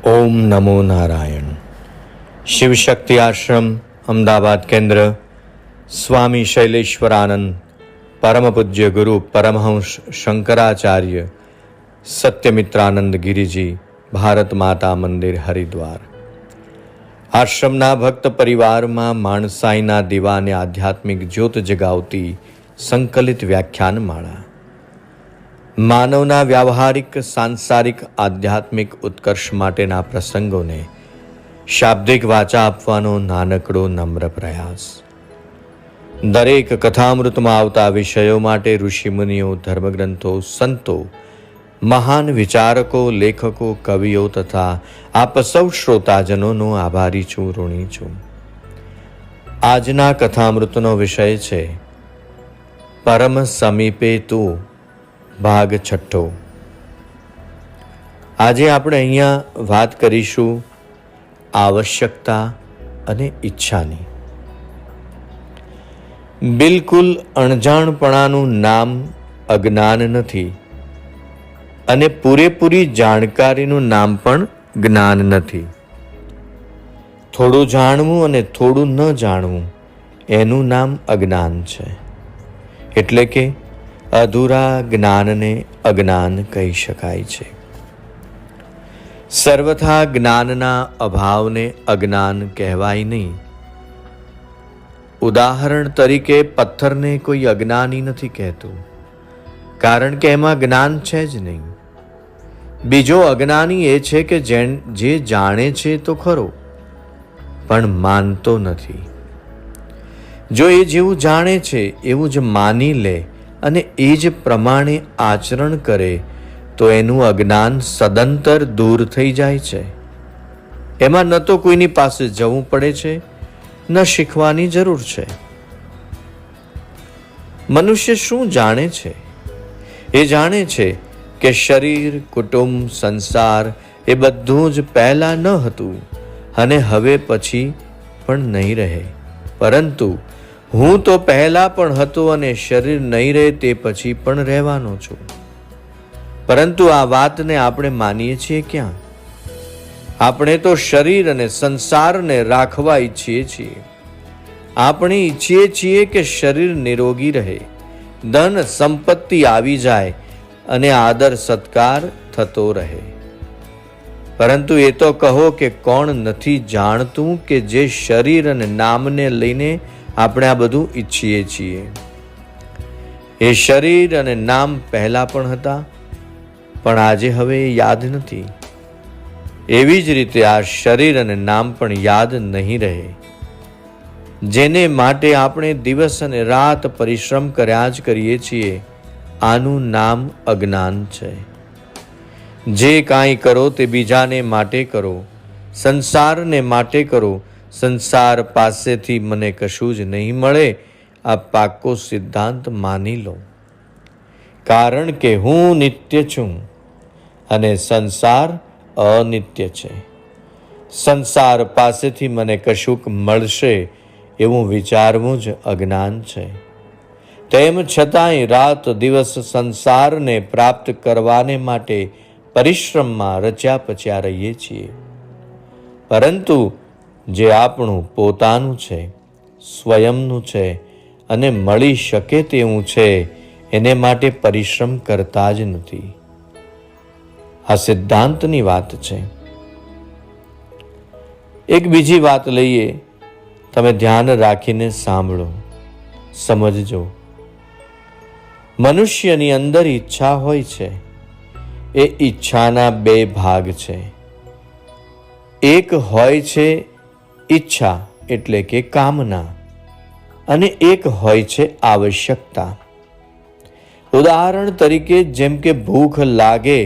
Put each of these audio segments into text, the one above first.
ઓમ નમો નારાયણ. શિવશક્તિ આશ્રમ અમદાવાદ કેન્દ્ર, સ્વામી શૈલેશ્વરાનંદ, પરમ પૂજ્ય ગુરુ પરમહંસ શંકરાચાર્ય સત્યમિત્રાનંદ ગિરિજી, ભારત માતા મંદિર, હરિદ્વાર. આશ્રમના ભક્ત પરિવારમાં માણસાઈના દીવાને આધ્યાત્મિક જ્યોત જગાવતી સંકલિત વ્યાખ્યાન માળા. માનવના વ્યાવહારિક, સાંસારિક, આધ્યાત્મિક ઉત્કર્ષ માટેના પ્રસંગોને શાબ્દિક વાચા આપવાનો નાનકડો નમ્ર પ્રયાસ. દરેક કથામૃતમાં આવતા વિષયો માટે ઋષિમુનિઓ, ધર્મગ્રંથો, સંતો, મહાન વિચારકો, લેખકો, કવિઓ તથા આપ સૌ શ્રોતાજનોનો આભારી છું, ઋણી છું. આજના કથામૃતનો વિષય છે પરમ સમીપે તું, ભાગ 6. આજે આપણે અહીંયા વાત કરીશું આવશ્યકતા અને ઈચ્છાની. બિલકુલ અણજાણપણાનું નામ અજ્ઞાન નથી અને પૂરેપૂરી જાણકારીનું નામ પણ જ્ઞાન નથી. થોડું જાણવું અને થોડું ન જાણવું એનું નામ અજ્ઞાન છે. એટલે કે અધૂરા જ્ઞાનને અજ્ઞાન કહી શકાય છે. સર્વથા જ્ઞાનના અભાવને અજ્ઞાન કહેવાય નહીં. ઉદાહરણ તરીકે પથ્થરને કોઈ અજ્ઞાની નથી કહેતું, કારણ કે એમાં જ્ઞાન છે જ નહીં. બીજો અજ્ઞાની એ છે કે જે જાણે છે તો ખરો પણ માનતો નથી. જો એ જેવું જાણે છે એવું જ માની લે અને એ જ પ્રમાણે આચરણ કરે તો એનું અજ્ઞાન સદંતર દૂર થઈ જાય છે. એમાં ન તો કોઈની પાસે જવું પડે છે, ન શીખવાની જરૂર છે. મનુષ્ય શું જાણે છે? એ જાણે છે કે શરીર, કુટુંબ, સંસાર એ બધું જ પહેલાં ન હતું અને હવે પછી પણ નહીં રહે. પરંતુ હું તો પહેલા પણ હતો અને શરીર નહીં રહે તે પછી પણ રહેવાનો છું. પરંતુ આ વાતને આપણે માનીએ છીએ ક્યાં? આપણે તો શરીર અને સંસારને રાખવા ઈચ્છીએ છીએ. આપણે ઈચ્છીએ છીએ કે શરીર નિરોગી રહે, ધન સંપત્તિ આવી જાય અને આદર સત્કાર થતો રહે. પરંતુ એ તો કહો કે કોણ નથી જાણતું કે જે શરીર અને નામને લઈને આપણે આ બધું ઈચ્છીએ છીએ. એ શરીર અને નામ પહેલા પણ હતા પણ આજે હવે એ યાદ નથી. એવી જ રીતે આ શરીર અને નામ પણ યાદ નહીં રહે. જેને માટે આપણે દિવસ અને રાત પરિશ્રમ કર્યા જ કરીએ છીએ, આનું નામ અજ્ઞાન છે. જે કાંઈ કરો તે બીજાને માટે કરો, સંસારને માટે કરો. સંસાર પાસેથી મને કશું જ નહીં મળે, આ પાકો સિદ્ધાંત માની લો. કારણ કે હું નિત્ય છું અને સંસાર અનિત્ય છે. સંસાર પાસેથી મને કશુંક મળશે એવું વિચારવું જ અજ્ઞાન છે. તેમ છતાંય રાત દિવસ સંસારને પ્રાપ્ત કરવાને માટે પરિશ્રમમાં રચ્યા પચ્યા રહીએ છીએ. પરંતુ જે આપણું પોતાનું છે, સ્વયંનું છે અને મળી શકે તેવું છે, એને માટે પરિશ્રમ કરતા જ નથી. આ સિદ્ધાંતની વાત છે. એક બીજી વાત લઈએ, તમે ધ્યાન રાખીને સાંભળો, સમજજો. મનુષ્યની અંદર ઈચ્છા હોય છે. એ ઈચ્છાના 2 ભાગ છે. એક હોય છે ઈચ્છા એટલે કે કામના, અને એક હોય છે આવશ્યકતા. ઉદાહરણ તરીકે જેમ કે ભૂખ લાગે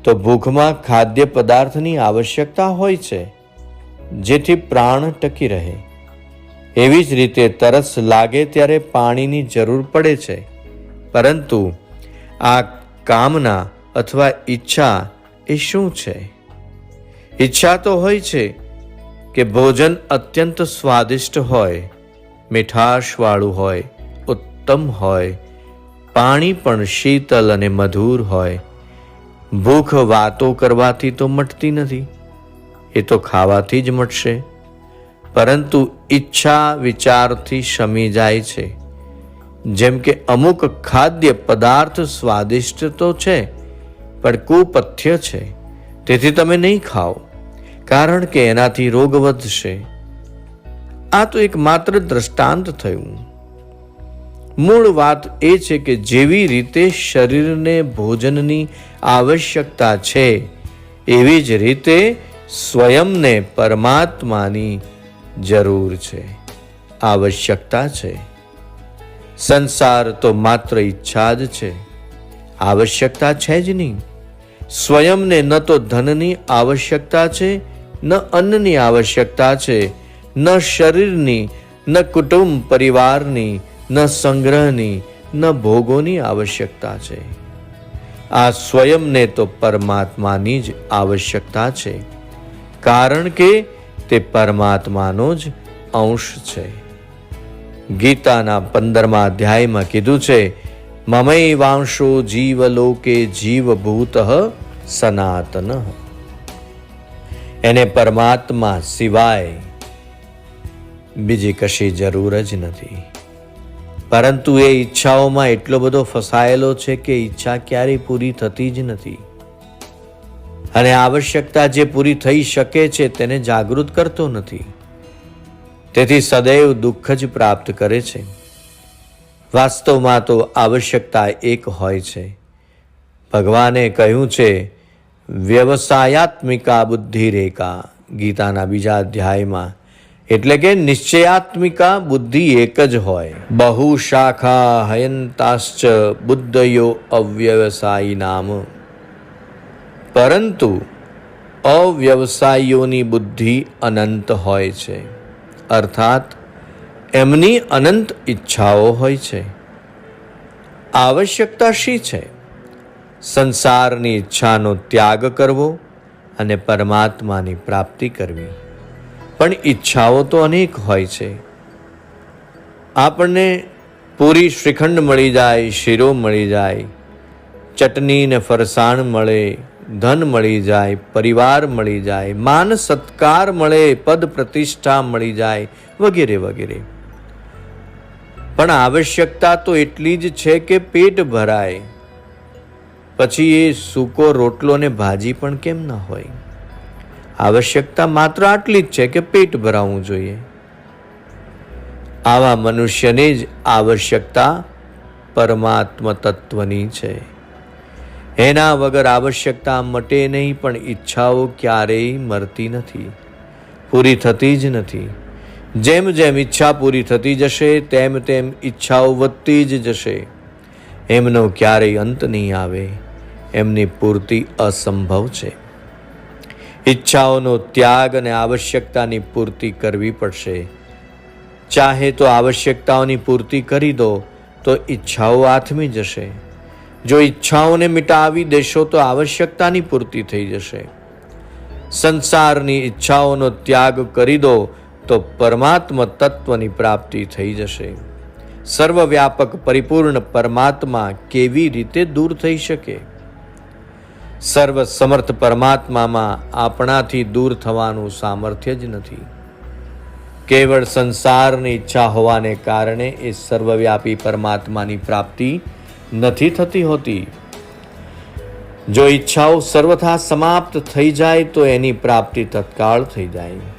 તો ભૂખમાં ખાદ્ય પદાર્થની આવશ્યકતા હોય છે જેથી પ્રાણ ટકી રહે. એવી જ રીતે તરસ લાગે ત્યારે પાણીની જરૂર પડે છે. પરંતુ આ કામના અથવા ઈચ્છા એ શું છે? ઈચ્છા તો હોય છે કે ભોજન અત્યંત સ્વાદિષ્ટ હોય, મીઠાશવાળું હોય, ઉત્તમ હોય, પાણી પણ શીતલ અને મધુર હોય. ભૂખ વાતો કરવાથી તો મટતી નથી. એ તો ખાવાથી જ મટશે, પરંતુ ઈચ્છા વિચારથી શમી જાય છે. જેમ કે અમુક ખાદ્ય પદાર્થ સ્વાદિષ્ટ તો છે પણ કુપથ્ય છે, તેથી તમે નહીં ખાઓ, કારણ કે એનાથી રોગ વધશે. આ તો એક માત્ર દ્રષ્ટાંત થયું. મૂળ વાત એ છે કે જેવી રીતે શરીરને ભોજનની આવશ્યકતા છે, એવી જ રીતે સ્વયંને પરમાત્માની જરૂર છે, આવશ્યકતા છે. સંસાર તો માત્ર ઈચ્છા જ છે, આવશ્યકતા છે જ નહીં. સ્વયંને ન તો ધનની આવશ્યકતા છે, ન અન્નની આવશ્યકતા છે, ન શરીરની, ન કુટુંબ પરિવારની, ન સંગ્રહની, ન ભોગોની આવશ્યકતા છે. આ સ્વયંને તો પરમાત્માની જ આવશ્યકતા છે, કારણ કે તે પરમાત્માનો જ અંશ છે. ગીતાના 15મા અધ્યાયમાં કીધું છે, મમૈવાંશો જીવલોકે જીવભૂત સનાતન. એને પરમાત્મા સિવાય બીજી કશી જરૂર જ નથી. પરંતુ એ ઈચ્છાઓમાં એટલો બધો ફસાયેલો છે કે ઈચ્છા ક્યારેય પૂરી થતી જ નથી, અને આવશ્યકતા જે પૂરી થઈ શકે છે તેને જાગૃત કરતો નથી. તેથી સદૈવ દુઃખ જ પ્રાપ્ત કરે છે. વાસ્તવમાં તો આવશ્યકતા એક હોય છે. ભગવાને કહ્યું છે, વ્યવસાયાત્મિકા બુદ્ધિ રેકા, ગીતાના 2 અધ્યાયમાં, એટલે કે નિશ્ચયાત્મિકા બુદ્ધિ એક જ હોય. બહુ શાખા હયંતાશ્ચ બુદ્ધયો અવ્યવસાયી નામ. પરંતુ અવ્યવસાયીઓની બુદ્ધિ અનંત હોય છે, અર્થાત એમની અનંત ઈચ્છાઓ હોય છે. આવશ્યકતા શી છે? સંસારની ઈચ્છાનો ત્યાગ કરવો અને પરમાત્માની પ્રાપ્તિ કરવી. પણ ઈચ્છાઓ તો અનેક હોય છે. આપણને પૂરી શ્રીખંડ મળી જાય, શીરો મળી જાય, ચટણી ને ફરસાણ મળે, ધન મળી જાય, પરિવાર મળી જાય, માન સત્કાર મળે, પદ પ્રતિષ્ઠા મળી જાય, વગેરે વગેરે. પણ આવશ્યકતા તો એટલી જ છે કે પેટ ભરાય. પછી એ સૂકો રોટલો ને ભાજી પણ કેમ ન હોય? આવશ્યકતા માત્ર આટલી જ છે કે પેટ ભરાવવું જોઈએ. આવા મનુષ્યની જ આવશ્યકતા પરમાત્મ તત્વની છે. એના વગર આવશ્યકતા મટે નહીં, પણ ઈચ્છાઓ ક્યારેય મરતી નથી, પૂરી થતી જ નથી. જેમ જેમ ઈચ્છા પૂરી થતી જશે તેમ તેમ ઈચ્છાઓ વધતી જ જશે. એમનો ક્યારેય અંત નહીં આવે. એમની પૂર્તિ અસંભવ છે. ઈચ્છાઓનો ત્યાગ અને આવશ્યકતાની પૂર્તિ કરવી પડશે. ચાહે તો આવશ્યકતાઓની પૂર્તિ કરી દો તો ઈચ્છાઓ આથમી જશે. જો ઈચ્છાઓને મિટાવી દેશો તો આવશ્યકતાની પૂર્તિ થઈ જશે. સંસારની ઈચ્છાઓનો ત્યાગ કરી દો તો પરમાત્મ તત્વની પ્રાપ્તિ થઈ જશે. સર્વવ્યાપક પરિપૂર્ણ પરમાત્મા કેવી રીતે દૂર થઈ શકે? સર્વ સમર્થ પરમાત્મામાં આપણાથી દૂર થવાનું સામર્થ્ય જ નથી. કેવળ સંસારની ઈચ્છા હોવાને કારણે એ સર્વવ્યાપી પરમાત્માની પ્રાપ્તિ નથી થતી હોતી. જો ઈચ્છાઓ સર્વથા સમાપ્ત થઈ જાય તો એની પ્રાપ્તિ તત્કાળ થઈ જાય.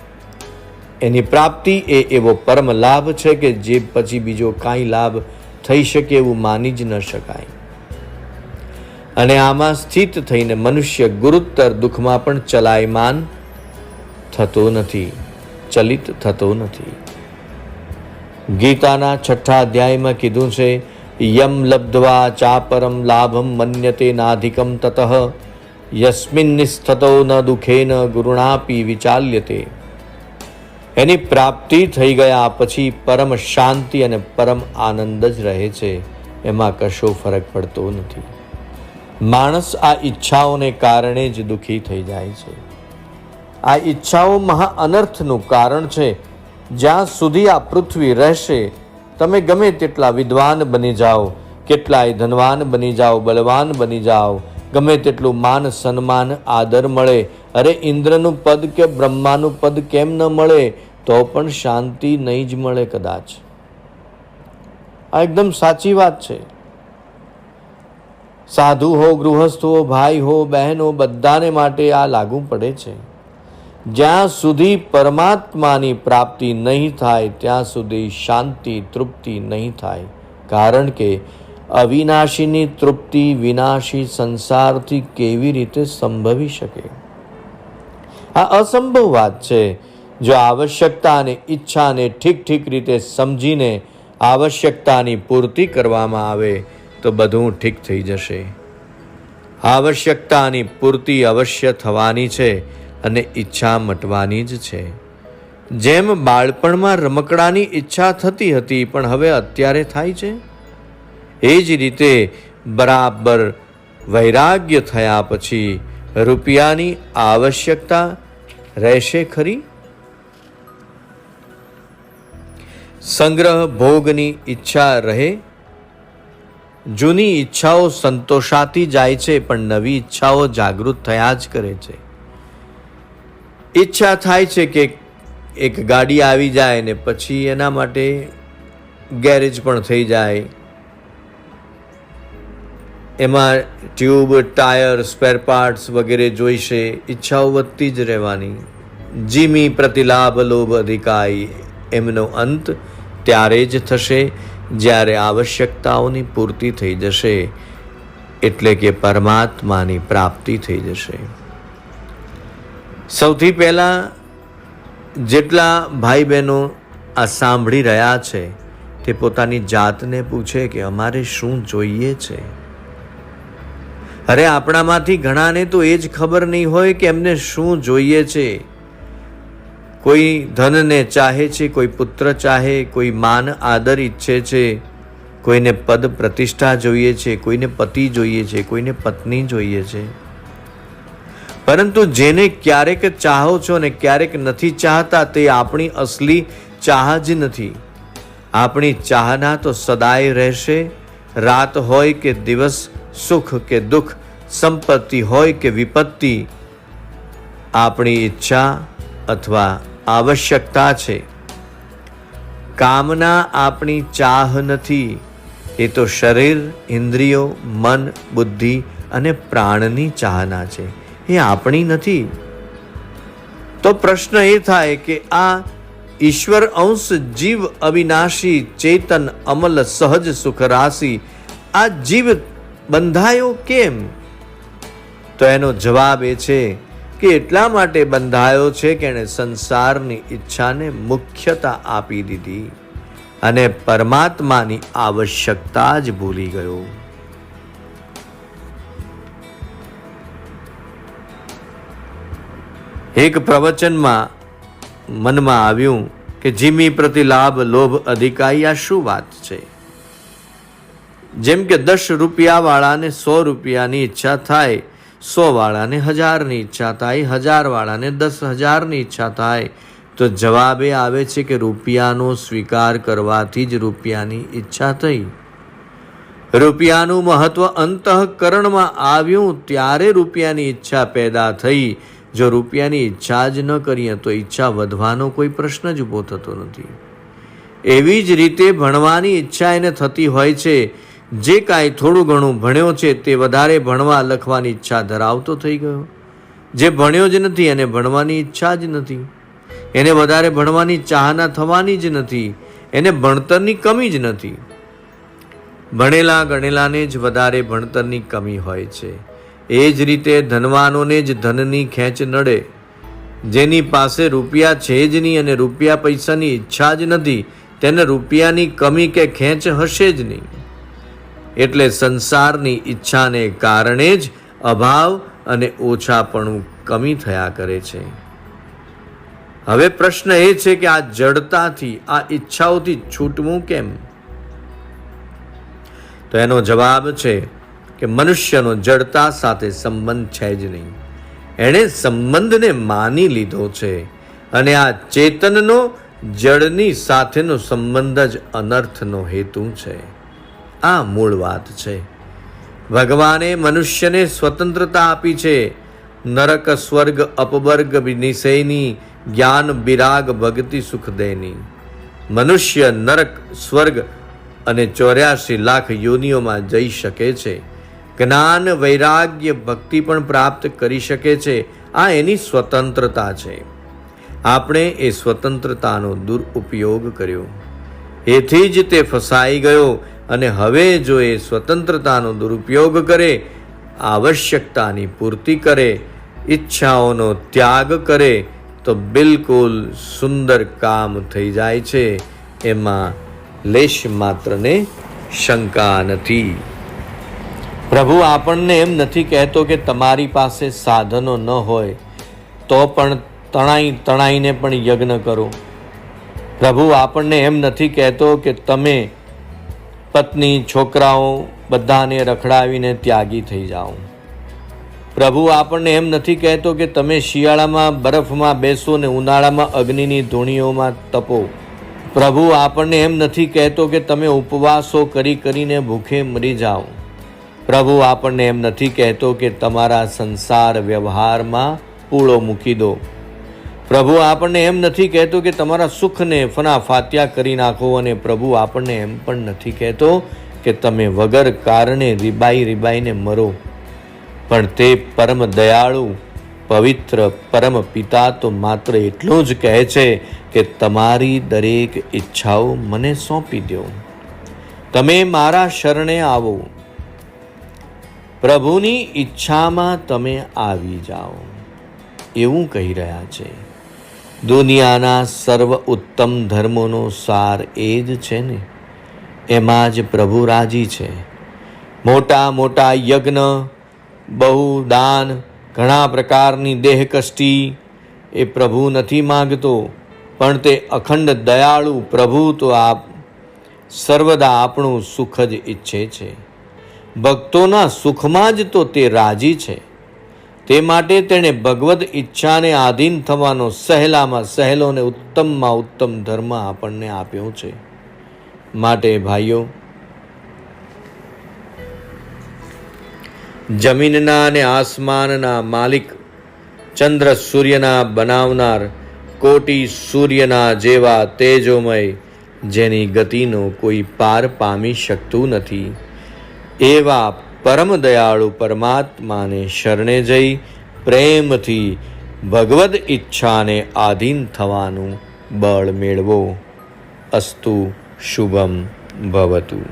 એની પ્રાપ્તિ એ એવો પરમ લાભ છે કે જે પછી બીજો કાંઈ લાભ થઈ શકે એવું માની જ ન શકાય. અને આમાં સ્થિત થઈને મનુષ્ય ગુરુતર દુઃખમાં પણ ચલાયમાન થતો નથી, ચલિત થતો નથી. ગીતાના 6 અધ્યાયમાં કીધું છે, યમ લબ્ધ્વા ચાપરમ લાભમ મન્યતે નાધિકમ તતઃ યસ્મિન નિસ્થતો ન દુઃખેન ગુરુણાપી વિચાલ્યતે. એની પ્રાપ્તિ થઈ ગયા પછી પરમ શાંતિ અને પરમ આનંદ જ રહે છે. એમાં કશો ફરક પડતો નથી. માણસ આ ઈચ્છાઓને કારણે જ દુઃખી થઈ જાય છે. આ ઈચ્છાઓ મહા અનર્થનું કારણ છે. જ્યાં સુધી આ પૃથ્વી રહેશે તમે ગમે તેટલા વિદ્વાન બની જાઓ, કેટલાય ધનવાન બની જાઓ, બલવાન બની જાઓ, ગમે તેટલું માન સન્માન આદર મળે, અરે ઇન્દ્રનું પદ કે બ્રહ્માનું પદ કેમ ન મળે, તો પણ શાંતિ નહીં જ મળે કદાચ. આ એકદમ સાચી વાત છે. સાધુ હો, ગૃહસ્થ હો, ભાઈ હો, બહેન હો, બધાને માટે આ લાગુ પડે છે. જ્યાં સુધી પરમાત્માની પ્રાપ્તિ નહીં થાય ત્યાં સુધી શાંતિ તૃપ્તિ નહીં થાય. કારણ કે અવિનાશીની તૃપ્તિ વિનાશી સંસારથી કેવી રીતે સંભવી શકે? આ અસંભવ વાત છે. જો આવશ્યકતા અને ઈચ્છાને ઠીક રીતે સમજીને આવશ્યકતાની પૂર્તિ કરવામાં આવે તો બધું ઠીક થઈ જશે. આવશ્યકતાની પૂર્તિ અવશ્ય થવાની છે અને ઈચ્છા મટવાની જ છે. જેમ બાળપણમાં રમકડાની ઈચ્છા થતી હતી પણ હવે અત્યારે થાય છે, એ જ રીતે બરાબર વૈરાગ્ય થયા પછી રૂપિયાની આવશ્યકતા રહેશે ખરી? સંગ્રહ ભોગની ઈચ્છા રહે? જૂની ઈચ્છાઓ સંતોષાતી જાય છે પણ નવી ઈચ્છાઓ જાગૃત થયા જ કરે છે. ઈચ્છા થાય છે કે એક ગાડી આવી જાય ને પછી એના માટે ગેરેજ પણ થઈ જાય, એમાં ટ્યુબ, ટાયર, સ્પેર પાર્ટ્સ વગેરે જોઈશે. ઈચ્છાઓ વધતી જ રહેવાની. જીમી પ્રતિલાભ લોભ અધિકાય, એમનો અંત ત્યારે જ થશે જ્યારે આવશ્યકતાઓની પૂર્તિ થઈ જશે, એટલે કે પરમાત્માની પ્રાપ્તિ થઈ જશે. સૌથી પહેલાં જેટલા ભાઈ બહેનો આ સાંભળી રહ્યા છે તે પોતાની જાતને પૂછે કે અમારે શું જોઈએ છે. અરે આપણામાંથી ઘણાને તો એ જ ખબર નહીં હોય કે એમને શું જોઈએ છે. કોઈ ધનને ચાહે છે, કોઈ પુત્ર ચાહે, કોઈ માન આદર ઈચ્છે છે, કોઈને પદ પ્રતિષ્ઠા જોઈએ છે, કોઈને પતિ જોઈએ છે, કોઈને પત્ની જોઈએ છે. પરંતુ જેને ક્યારેક ચાહો છો ને ક્યારેક નથી ચાહતા તે આપણી અસલી ચાહ જ નથી. આપણી ચાહના તો સદાય રહેશે. રાત હોય કે દિવસ, સુખ કે દુઃખ, સંપત્તિ હોય કે વિપત્તિ, આપણી ઈચ્છા અથવા આવશ્યકતા છે. કામના આપણી ચાહ નથી. એ તો શરીર, ઇન્દ્રિયો, મન, બુદ્ધિ અને પ્રાણની ચાહના છે. એ આપણી નથી. તો પ્રશ્ન એ થાય કે આ ઈશ્વર અંશ જીવ અવિનાશી ચેતન અમલ સહજ સુખ રાશિ, આ જીવ બંધાયો કેમ? તો એનો જવાબ એ છે કે એટલા માટે બંધાયો છે કે એણે સંસારની ઈચ્છાને મુખ્યતા આપી દીધી અને પરમાત્માની આવશ્યકતા જ ભૂલી ગયો. એક પ્રવચનમાં મનમાં આવ્યું કે જીમી પ્રતિલાભ લોભ અધિકારી, આ શું વાત છે? જેમ કે 10 રૂપિયા વાળાને 100 રૂપિયાની ઈચ્છા થાય, 100 વાળાને 1000ની ઈચ્છા થાય, 1000 વાળાને 10,000ની ઈચ્છા થાય, તો જવાબ એ આવે છે કે રૂપિયાનો સ્વીકાર કરવાથી જ રૂપિયાની ઈચ્છા થઈ. રૂપિયાનું મહત્વ અંતઃકરણમાં આવ્યું ત્યારે રૂપિયાની ઈચ્છા પેદા થઈ. જો રૂપિયાની ઈચ્છા જ ન કરીએ તો ઈચ્છા વધવાનો કોઈ પ્રશ્ન જ ઊભો થતો નથી. એવી જ રીતે ભણવાની ઈચ્છા એને થતી હોય છે. જે કાંઈ થોડું ઘણું ભણ્યો છે તે વધારે ભણવા લખવાની ઈચ્છા ધરાવતો થઈ ગયો. જે ભણ્યો જ નથી એને ભણવાની ઈચ્છા જ નથી, એને વધારે ભણવાની ચાહના થવાની જ નથી, એને ભણતરની કમી જ નથી. ભણેલા ગણેલાને જ વધારે ભણતરની કમી હોય છે. એ જ રીતે ધનવાનોને જ ધનની ખેંચ નડે. જેની પાસે રૂપિયા છે જ નહીં અને રૂપિયા પૈસાની ઈચ્છા જ નથી તેને રૂપિયાની કમી કે ખેંચ હશે જ નહીં. એટલે સંસારની ઈચ્છાને કારણે જ અભાવ અને ઓછાપણું કમી થયા કરે છે. હવે પ્રશ્ન એ છે કે આ જડતાથી, આ ઈચ્છાઓથી છૂટવું કેમ? તો એનો જવાબ છે કે મનુષ્યનો જડતા સાથે સંબંધ છે જ નહીં. એણે સંબંધને માની લીધો છે અને આ ચેતનનો જડની સાથેનો સંબંધ જ અનર્થનો હેતુ છે. આ મૂળ વાત છે. ભગવાને મનુષ્યને સ્વતંત્રતા આપી છે. નરક સ્વર્ગ અપવર્ગ નિષેની, જ્ઞાન વિરાગ ભક્તિ સુખ દેની. મનુષ્ય નરક સ્વર્ગ અને 84 લાખ યોનિઓમાં જઈ શકે છે. જ્ઞાન વૈરાગ્ય ભક્તિ પણ પ્રાપ્ત કરી શકે છે. આ એની સ્વતંત્રતા છે. આપણે એ સ્વતંત્રતાનો દુરુપયોગ કર્યો, એથી જ તે ફસાઈ ગયો. અને હવે જો એ સ્વતંત્રતાનો દુરુપયોગ કરે, આવશ્યકતાની પૂર્તિ કરે, ઈચ્છાઓનો ત્યાગ કરે, તો બિલકુલ સુંદર કામ થઈ જાય છે. એમાં લેશ માત્રને શંકા નથી. પ્રભુ આપણને એમ નથી કહેતો કે તમારી પાસે સાધનો ન હોય તો પણ તણાઈને પણ યજ્ઞ કરો. પ્રભુ આપણને એમ નથી કહેતો કે તમે પત્ની છોકરાઓ બધાને રખડાવીને ત્યાગી થઈ જાઓ. પ્રભુ આપણને એમ નથી કહેતો કે તમે શિયાળામાં બરફમાં બેસો ને ઉનાળામાં અગ્નિની ધૂણીઓમાં તપો. પ્રભુ આપણને એમ નથી કહેતો કે તમે ઉપવાસો કરીને ભૂખે મરી જાઓ. પ્રભુ આપણને એમ નથી કહેતો કે તમારા સંસાર વ્યવહારમાં પૂળો મૂકી દો. પ્રભુ આપણને એમ નથી કહેતો કે તમારા સુખને ફનાફાત્યા કરી નાખો. અને પ્રભુ આપણને એમ પણ નથી કહેતો કે તમે વગર કારણે રીબાઈને મરો. પણ તે પરમ દયાળુ પવિત્ર પરમ પિતા તો માત્ર એટલું જ કહે છે કે તમારી દરેક ઈચ્છાઓ મને સોંપી દો, તમે મારા શરણે આવો, પ્રભુની ઈચ્છામાં તમે આવી જાઓ, એવું કહી રહ્યા છે. દુનિયાના સર્વ ઉત્તમ ધર્મોનો સાર એ જ છે ને, એમાં જ પ્રભુ રાજી છે. મોટા મોટા યજ્ઞ, બહુ દાન, ઘણા પ્રકારની દેહ કષ્ટી એ પ્રભુ નથી માંગતો. પણ તે અખંડ દયાળુ પ્રભુ તો સર્વદા આપણું સુખ જ ઈચ્છે છે. ભક્તોના સુખમાં જ તો તે રાજી છે. તે માટે તેણે ભગવદ ઈચ્છાને આધીન થવાનો સહેલામાં સહેલો ને ઉત્તમમાં ઉત્તમ ધર્મ આપણને આપ્યો છે. માટે ભાઈઓ, જમીનના અને આસમાનના માલિક, ચંદ્ર સૂર્યના બનાવનાર, કોટી સૂર્યના જેવા તેજોમય, જેની ગતિનો કોઈ પાર પામી શકતું નથી, એવા પરમ દયાળુ પરમાત્માને શરણે જઈ પ્રેમથી ભગવદ ઈચ્છાને આધીન થવાનું બળ મેળવો. અસ્તુ શુભમ ભવતુ.